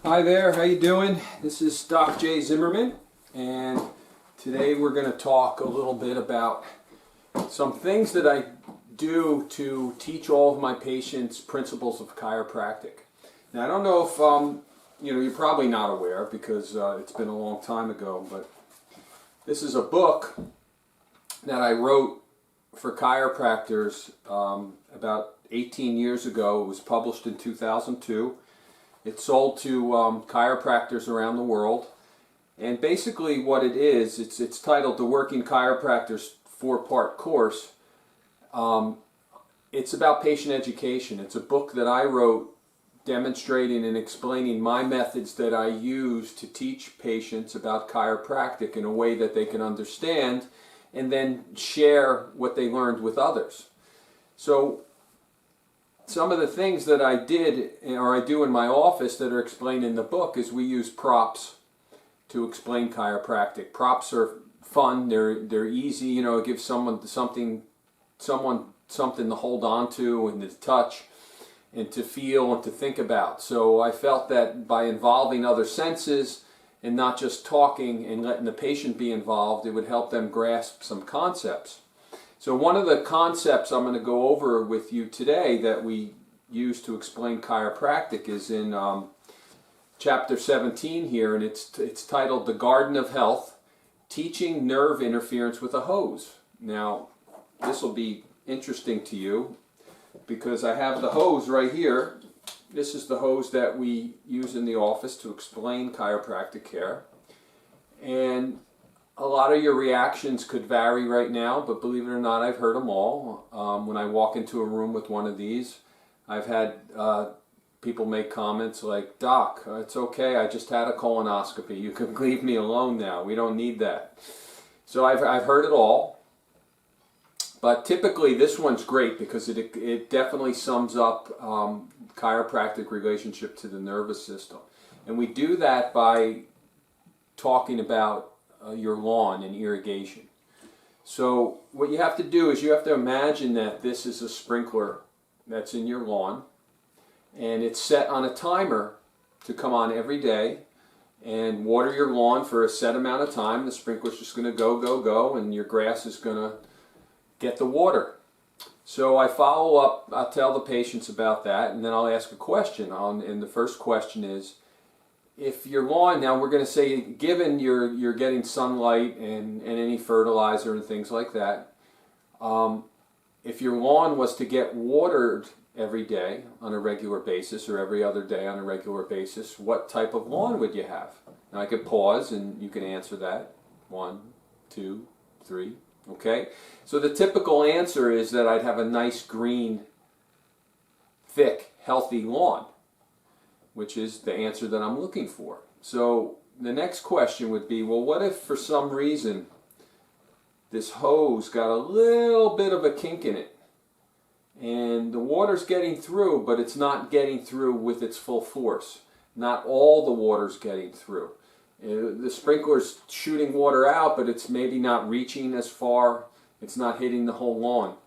Hi there, how you doing? This is Doc J Zimmerman, and today we're going to talk a little bit about some things that I do to teach all of my patients principles of chiropractic. Now, I don't know if you're probably not aware because it's been a long time ago, but this is a book that I wrote for chiropractors about 18 years ago. It was published in 2002. It's sold to chiropractors around the world, and basically what it is, it's titled the Working Chiropractor's 4-part course. It's about patient education. It's a book that I wrote demonstrating and explaining my methods that I use to teach patients about chiropractic in a way that they can understand and then share what they learned with others. So some of the things that I did or I do in my office that are explained in the book is we use props to explain chiropractic. Props are fun, they're easy, it gives someone something to hold on to and to touch and to feel and to think about. So I felt that by involving other senses and not just talking and letting the patient be involved, it would help them grasp some concepts. So one of the concepts I'm going to go over with you today that we use to explain chiropractic is in chapter 17 here, and it's titled The Garden of Health, Teaching Nerve Interference with a Hose. Now, this will be interesting to you because I have the hose right here. This is the hose that we use in the office to explain chiropractic care. And a lot of your reactions could vary right now, but believe it or not, I've heard them all. When I walk into a room with one of these, I've had people make comments like, "Doc, it's okay, I just had a colonoscopy. You can leave me alone now. We don't need that." So I've heard it all. But typically this one's great because it definitely sums up chiropractic relationship to the nervous system. And we do that by talking about your lawn and irrigation. So what you have to do is you have to imagine that this is a sprinkler that's in your lawn, and it's set on a timer to come on every day and water your lawn for a set amount of time. The sprinkler's just going to go, and your grass is going to get the water. So I follow up, I'll tell the patients about that, and then I'll ask a question. And the first question is, if your lawn, now we're going to say, given you're getting sunlight and any fertilizer and things like that, if your lawn was to get watered every day on a regular basis or every other day on a regular basis, what type of lawn would you have? Now I could pause and you can answer that. 1, 2, 3. Okay? So the typical answer is that I'd have a nice green, thick, healthy lawn, which is the answer that I'm looking for. So the next question would be, well, what if for some reason this hose got a little bit of a kink in it and the water's getting through, but it's not getting through with its full force? Not all the water's getting through. The sprinkler's shooting water out, but it's maybe not reaching as far. It's not hitting the whole lawn.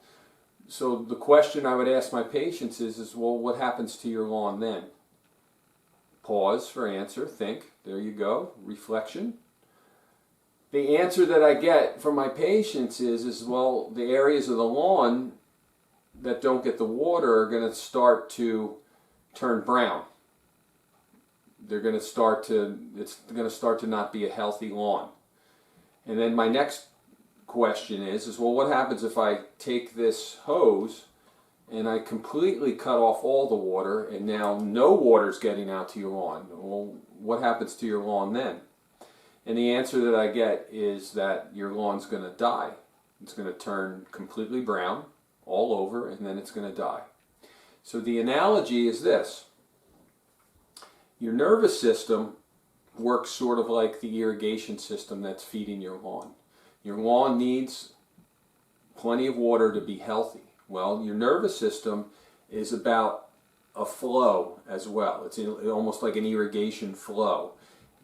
So the question I would ask my patients is well, what happens to your lawn then? Pause for answer, think, there you go, reflection. The answer that I get from my patients is well, the areas of the lawn that don't get the water are going to start to turn brown. It's going to start to not be a healthy lawn. And then my next question is well, what happens if I take this hose and I completely cut off all the water, and now no water's getting out to your lawn? Well, what happens to your lawn then? And the answer that I get is that your lawn's going to die. It's going to turn completely brown all over, and then it's going to die. So the analogy is this. Your nervous system works sort of like the irrigation system that's feeding your lawn. Your lawn needs plenty of water to be healthy. Well, your nervous system is about a flow as well. It's almost like an irrigation flow.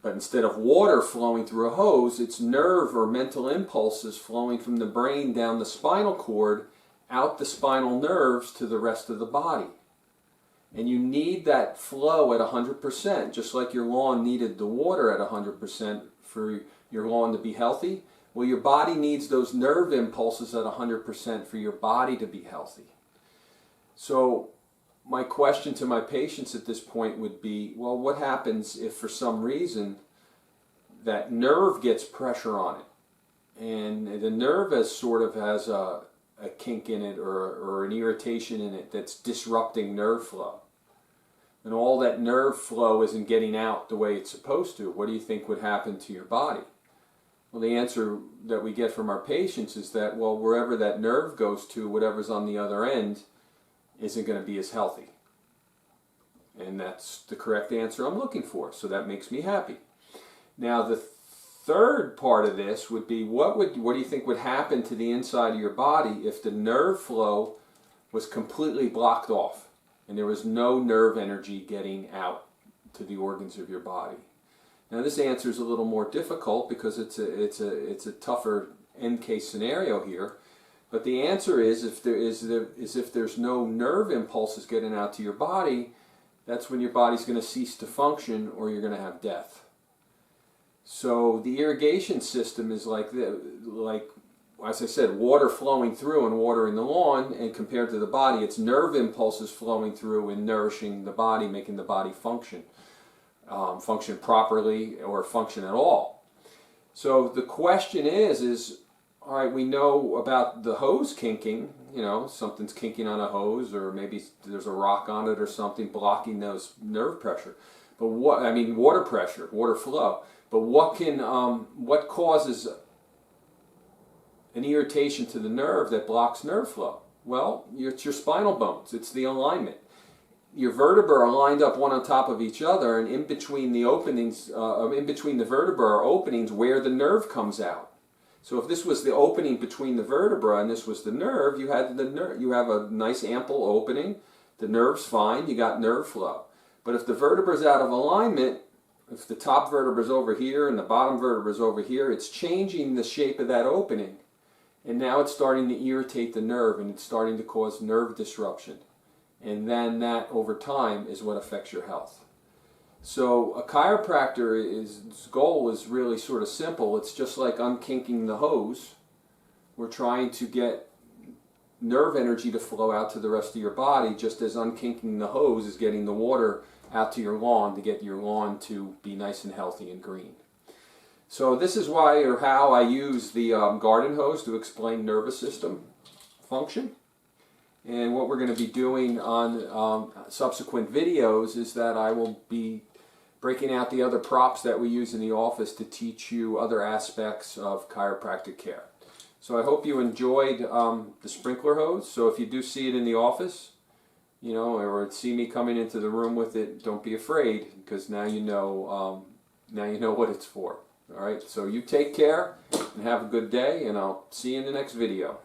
But instead of water flowing through a hose, it's nerve or mental impulses flowing from the brain down the spinal cord, out the spinal nerves to the rest of the body. And you need that flow at 100%, just like your lawn needed the water at 100% for your lawn to be healthy. Well, your body needs those nerve impulses at 100% for your body to be healthy. So my question to my patients at this point would be, well, what happens if for some reason that nerve gets pressure on it? And the nerve has a kink in it or an irritation in it that's disrupting nerve flow. And all that nerve flow isn't getting out the way it's supposed to. What do you think would happen to your body? Well, the answer that we get from our patients is that, well, wherever that nerve goes to, whatever's on the other end isn't going to be as healthy. And that's the correct answer I'm looking for, so that makes me happy. Now, the third part of this would be, what do you think would happen to the inside of your body if the nerve flow was completely blocked off and there was no nerve energy getting out to the organs of your body? Now, this answer is a little more difficult because it's a tougher end case scenario here. But the answer is, if there's no nerve impulses getting out to your body, that's when your body's going to cease to function, or you're going to have death. So the irrigation system is like, as I said, water flowing through and water in the lawn, and compared to the body, it's nerve impulses flowing through and nourishing the body, making the body function properly or function at all. So the question is, all right, we know about the hose kinking, something's kinking on a hose, or maybe there's a rock on it or something blocking those nerve pressure. But water pressure, water flow. But what causes an irritation to the nerve that blocks nerve flow? Well, it's your spinal bones. It's the alignment. Your vertebrae are lined up one on top of each other, and in between the openings, in between the vertebrae are openings where the nerve comes out. So if this was the opening between the vertebra and this was the nerve, you have a nice ample opening. The nerve's fine. You got nerve flow. But if the vertebra's out of alignment, if the top vertebra's over here and the bottom vertebra's over here, it's changing the shape of that opening. And now it's starting to irritate the nerve, and it's starting to cause nerve disruption. And then that, over time, is what affects your health. So a chiropractor's goal is really sort of simple. It's just like unkinking the hose. We're trying to get nerve energy to flow out to the rest of your body, just as unkinking the hose is getting the water out to your lawn to get your lawn to be nice and healthy and green. So this is why or how I use the garden hose to explain nervous system function. And what we're going to be doing on subsequent videos is that I will be breaking out the other props that we use in the office to teach you other aspects of chiropractic care. So I hope you enjoyed the sprinkler hose. So if you do see it in the office, or see me coming into the room with it, don't be afraid, because now you know what it's for. All right, so you take care and have a good day, and I'll see you in the next video.